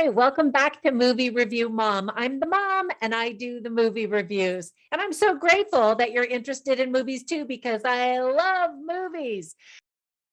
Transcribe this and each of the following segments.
Hi, welcome back to Movie Review Mom. I'm the mom and I do the movie reviews. And I'm so grateful that you're interested in movies too, because I love movies.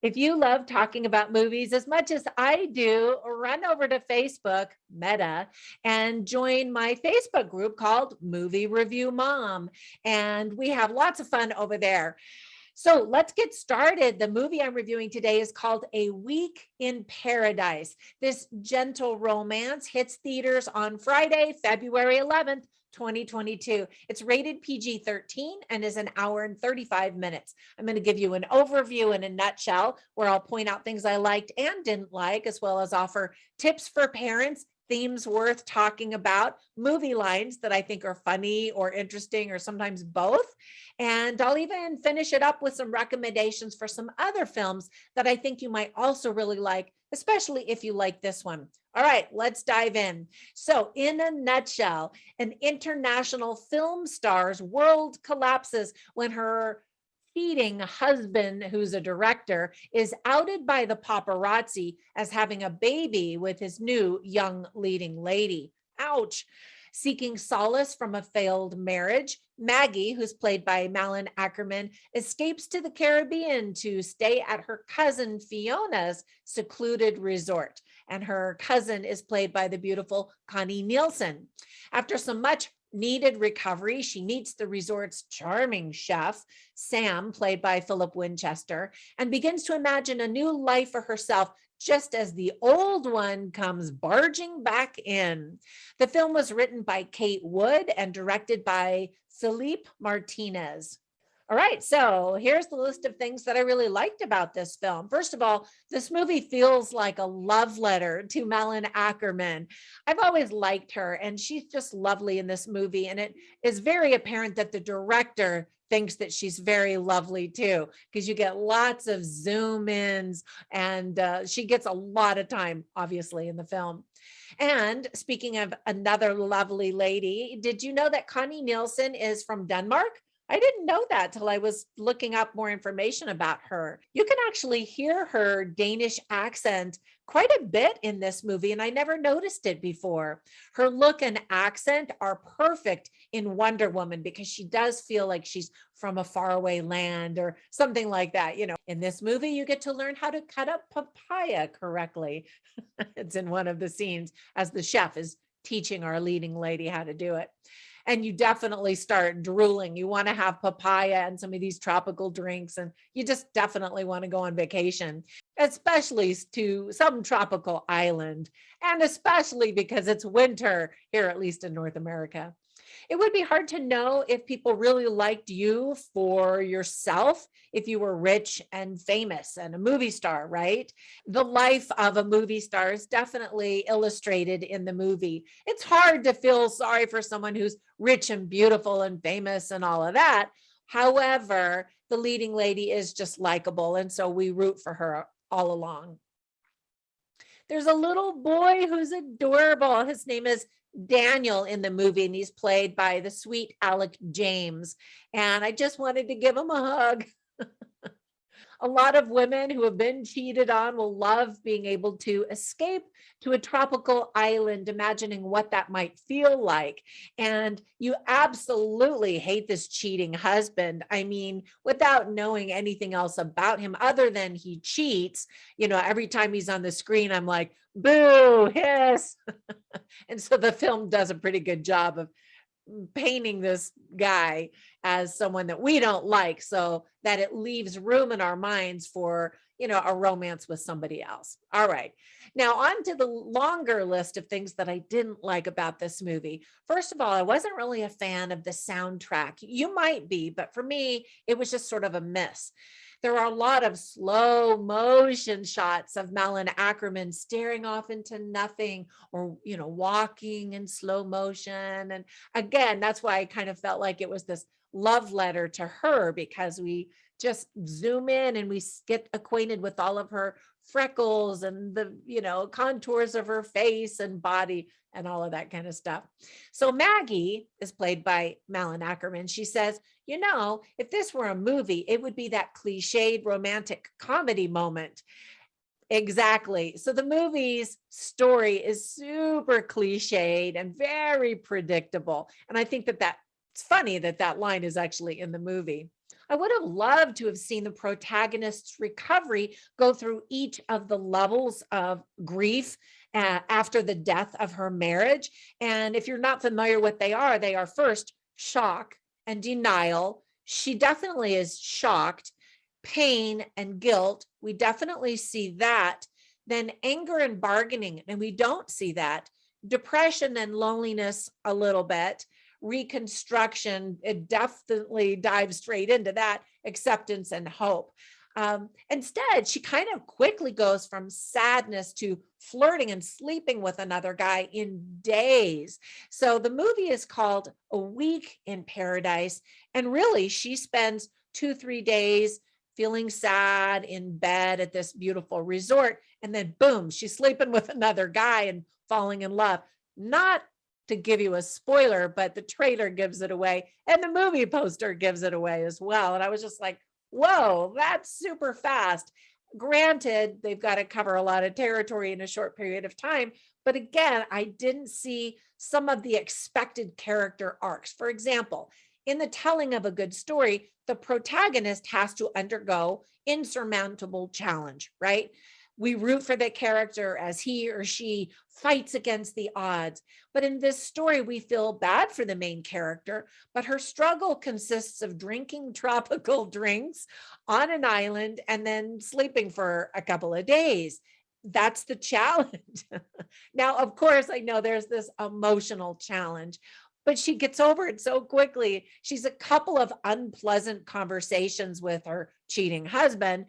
If you love talking about movies as much as I do, run over to Facebook, Meta, and join my Facebook group called Movie Review Mom. And we have lots of fun over there. So let's get started. The movie I'm reviewing today is called A Week in Paradise. This gentle romance hits theaters on Friday, February 11th, 2022. It's rated PG-13 and is an hour and 35 minutes. I'm going to give you an overview in a nutshell where I'll point out things I liked and didn't like, as well as offer tips for parents, themes worth talking about, movie lines that I think are funny or interesting or sometimes both. And I'll even finish it up with some recommendations for some other films that I think you might also really like, especially if you like this one. All right, let's dive in. So in a nutshell, an international film star's world collapses when her cheating husband, who's a director, is outed by the paparazzi as having a baby with his new young leading lady. Ouch. Seeking solace from a failed marriage, Maggie, who's played by Malin Akerman, escapes to the Caribbean to stay at her cousin Fiona's secluded resort. And her cousin is played by the beautiful Connie Nielsen. After some much needed recovery, she meets the resort's charming chef, Sam, played by Philip Winchester, and begins to imagine a new life for herself just as the old one comes barging back in. The film was written by Kate Wood and directed by Philippe Martinez. All right, so here's the list of things that I really liked about this film. First of all, this movie feels like a love letter to Malin Akerman. I've always liked her, and she's just lovely in this movie. And it is very apparent that the director thinks that she's very lovely too, because you get lots of zoom ins, and she gets a lot of time, obviously, in the film. And speaking of another lovely lady, did you know that Connie Nielsen is from Denmark? I didn't know that till I was looking up more information about her. You can actually hear her Danish accent quite a bit in this movie, and I never noticed it before. Her look and accent are perfect in Wonder Woman because she does feel like she's from a faraway land or something like that. You know, in this movie, you get to learn how to cut up papaya correctly. It's in one of the scenes as the chef is teaching our leading lady how to do it. And you definitely start drooling. You want to have papaya and some of these tropical drinks, and you just definitely want to go on vacation, especially to some tropical island, and especially because it's winter here, at least in North America. It would be hard to know if people really liked you for yourself if you were rich and famous and a movie star, right? The life of a movie star is definitely illustrated in the movie. It's hard to feel sorry for someone who's rich and beautiful and famous and all of that. However, the leading lady is just likable, and so we root for her all along. There's a little boy who's adorable. His name is Daniel in the movie, and he's played by the sweet Alec James. And I just wanted to give him a hug. A lot of women who have been cheated on will love being able to escape to a tropical island, imagining what that might feel like. And you absolutely hate this cheating husband. I mean, without knowing anything else about him other than he cheats, you know, every time he's on the screen, I'm like, boo, hiss. And so the film does a pretty good job of painting this guy as someone that we don't like, so that it leaves room in our minds for, you know, a romance with somebody else. All right, now on to the longer list of things that I didn't like about this movie. First of all, I wasn't really a fan of the soundtrack. You might be, but for me, it was just sort of a miss. There are a lot of slow motion shots of Malin Akerman staring off into nothing, or, you know, walking in slow motion. And again, that's why I kind of felt like it was this love letter to her, because we just zoom in and we get acquainted with all of her freckles and the, you know, contours of her face and body and all of that kind of stuff. So Maggie is played by Malin Akerman. She says, you know, if this were a movie, it would be that cliched romantic comedy moment. Exactly. So the movie's story is super cliched and very predictable. And I think that that's funny that that line is actually in the movie. I would have loved to have seen the protagonist's recovery go through each of the levels of grief after the death of her marriage. And if you're not familiar what they are first shock and denial. She definitely is shocked. Pain and guilt, we definitely see that. Then anger and bargaining, and we don't see that. Depression and loneliness a little bit. Reconstruction, it definitely dives straight into that. Acceptance and hope. Instead, she kind of quickly goes from sadness to flirting and sleeping with another guy in days. So the movie is called A Week in Paradise. And really, she spends 2-3 days feeling sad in bed at this beautiful resort. And then boom, she's sleeping with another guy and falling in love. Not to give you a spoiler, but the trailer gives it away and the movie poster gives it away as well. And I was just like, whoa, that's super fast. Granted, they've got to cover a lot of territory in a short period of time. But again, I didn't see some of the expected character arcs. For example, in the telling of a good story, the protagonist has to undergo insurmountable challenge, right? We root for the character as he or she fights against the odds. But in this story, we feel bad for the main character, but her struggle consists of drinking tropical drinks on an island and then sleeping for a couple of days. That's the challenge. Now, of course, I know there's this emotional challenge, but she gets over it so quickly. She's a couple of unpleasant conversations with her cheating husband.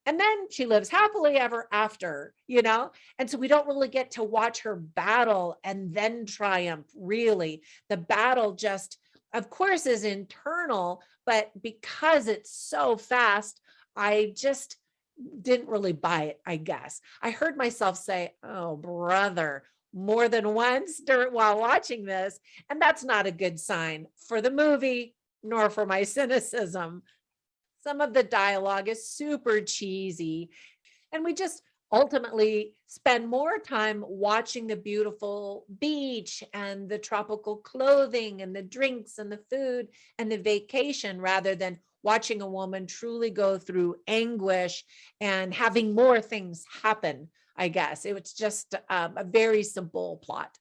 And then she lives happily ever after, you know? And so we don't really get to watch her battle and then triumph, really. The battle just, of course, is internal, but because it's so fast, I just didn't really buy it, I guess. I heard myself say, oh, brother, more than once while watching this. And that's not a good sign for the movie, nor for my cynicism. Some of the dialogue is super cheesy. And we just ultimately spend more time watching the beautiful beach and the tropical clothing and the drinks and the food and the vacation rather than watching a woman truly go through anguish and having more things happen. I guess it was just a very simple plot.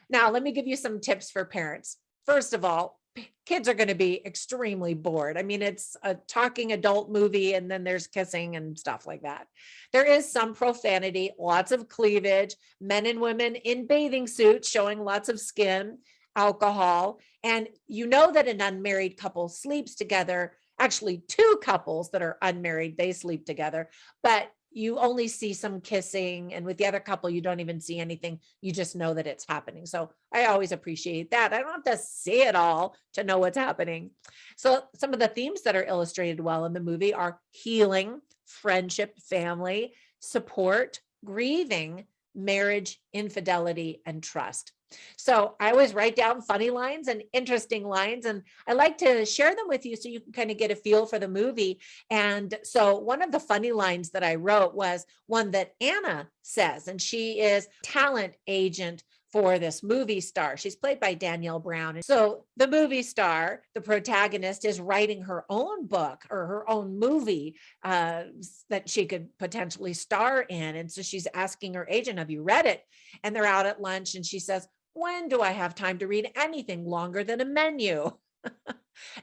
Now, let me give you some tips for parents. First of all, kids are going to be extremely bored. I mean, it's a talking adult movie and then there's kissing and stuff like that. There is some profanity, lots of cleavage, men and women in bathing suits showing lots of skin, alcohol. And you know that an unmarried couple sleeps together. Actually, two couples that are unmarried, they sleep together, but you only see some kissing, and with the other couple, you don't even see anything. You just know that it's happening. So I always appreciate that. I don't have to see it all to know what's happening. So some of the themes that are illustrated well in the movie are healing, friendship, family, support, grieving, marriage, infidelity, and trust. So I always write down funny lines and interesting lines, and I like to share them with you so you can kind of get a feel for the movie. And so one of the funny lines that I wrote was one that Anna says, and she is talent agent for this movie star. She's played by Danielle Brown. And so the movie star, the protagonist, is writing her own book or her own movie that she could potentially star in. And so she's asking her agent, have you read it? And they're out at lunch and she says, when do I have time to read anything longer than a menu?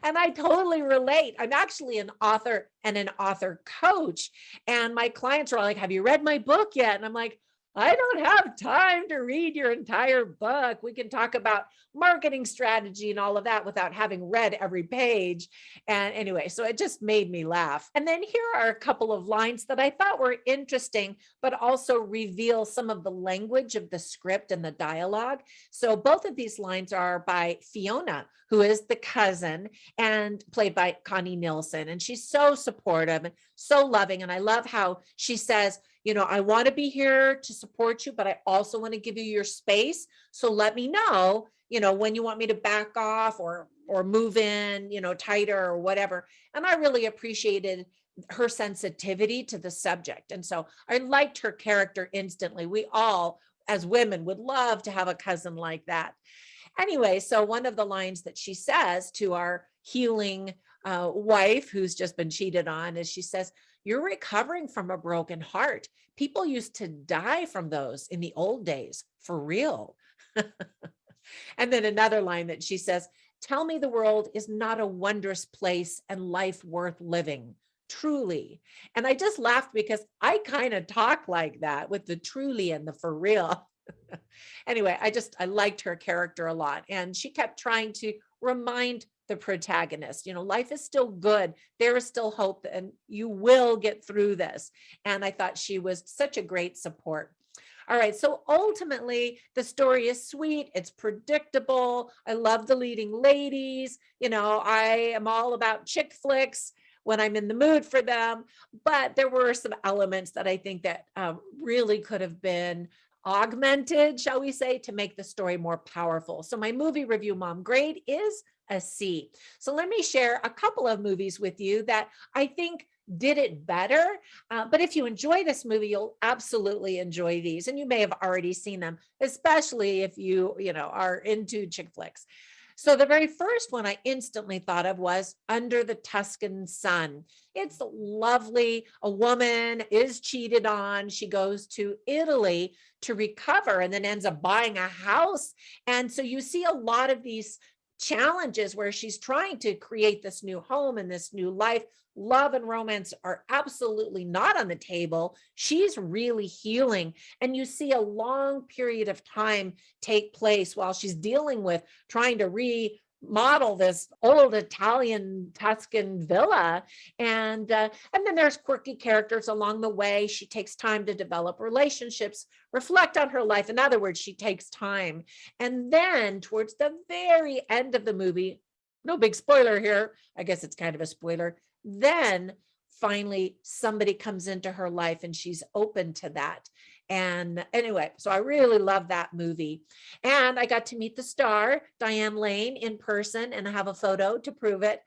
And I totally relate. I'm actually an author and an author coach. And my clients are like, have you read my book yet? And I'm like, I don't have time to read your entire book. We can talk about marketing strategy and all of that without having read every page. And anyway, so it just made me laugh. And then here are a couple of lines that I thought were interesting, but also reveal some of the language of the script and the dialogue. So both of these lines are by Fiona, who is the cousin and played by Connie Nielsen. And she's so supportive and so loving. And I love how she says, I want to be here to support you, but I also want to give you your space. So let me know, when you want me to back off or move in, tighter or whatever. And I really appreciated her sensitivity to the subject. And so I liked her character instantly. We all, as women, would love to have a cousin like that. Anyway, so one of the lines that she says to our healing wife who's just been cheated on is she says, "You're recovering from a broken heart. People used to die from those in the old days, for real." And then another line that she says, "Tell me the world is not a wondrous place and life worth living. Truly." And I just laughed because I kind of talk like that with the truly and the for real. Anyway, I liked her character a lot. And she kept trying to remind the protagonist, life is still good. There is still hope and you will get through this. And I thought she was such a great support. All right, so ultimately the story is sweet, it's predictable. I love the leading ladies. I am all about chick flicks when I'm in the mood for them, but there were some elements that I think that really could have been augmented, shall we say, to make the story more powerful. So my movie review mom grade is a C. So let me share a couple of movies with you that I think did it better. But if you enjoy this movie, you'll absolutely enjoy these. And you may have already seen them, especially if you are into chick flicks. So the very first one I instantly thought of was Under the Tuscan Sun. It's lovely. A woman is cheated on. She goes to Italy to recover and then ends up buying a house. And so you see a lot of these challenges where she's trying to create this new home and this new life. Love and romance are absolutely not on the table. She's really healing. And you see a long period of time take place while she's dealing with trying to remodel this old Italian Tuscan villa. And then there's quirky characters along the way. She takes time to develop relationships, reflect on her life. In other words, she takes time. And then towards the very end of the movie, no big spoiler here, I guess it's kind of a spoiler, then finally somebody comes into her life and she's open to that. And anyway, so I really love that movie. And I got to meet the star, Diane Lane, in person, and I have a photo to prove it.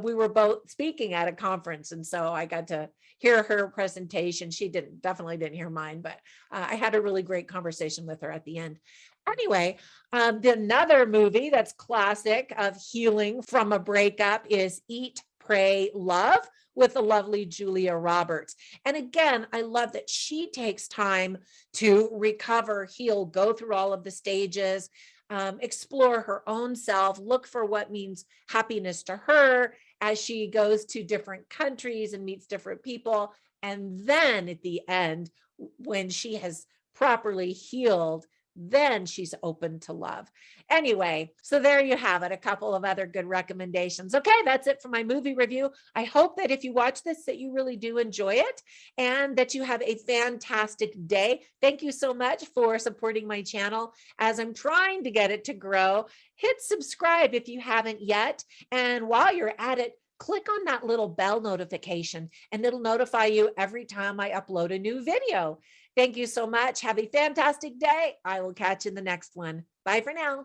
We were both speaking at a conference, and so I got to hear her presentation. She definitely didn't hear mine, but I had a really great conversation with her at the end. Anyway, another movie that's classic of healing from a breakup is Eat, Pray, Love with the lovely Julia Roberts. And again, I love that she takes time to recover, heal, go through all of the stages, explore her own self, look for what means happiness to her as she goes to different countries and meets different people. And then at the end, when she has properly healed, then she's open to love. Anyway, so there you have it, a couple of other good recommendations. Okay, that's it for my movie review. I hope that if you watch this, that you really do enjoy it and that you have a fantastic day. Thank you so much for supporting my channel as I'm trying to get it to grow. Hit subscribe if you haven't yet. And while you're at it, click on that little bell notification and it'll notify you every time I upload a new video. Thank you so much. Have a fantastic day. I will catch you in the next one. Bye for now.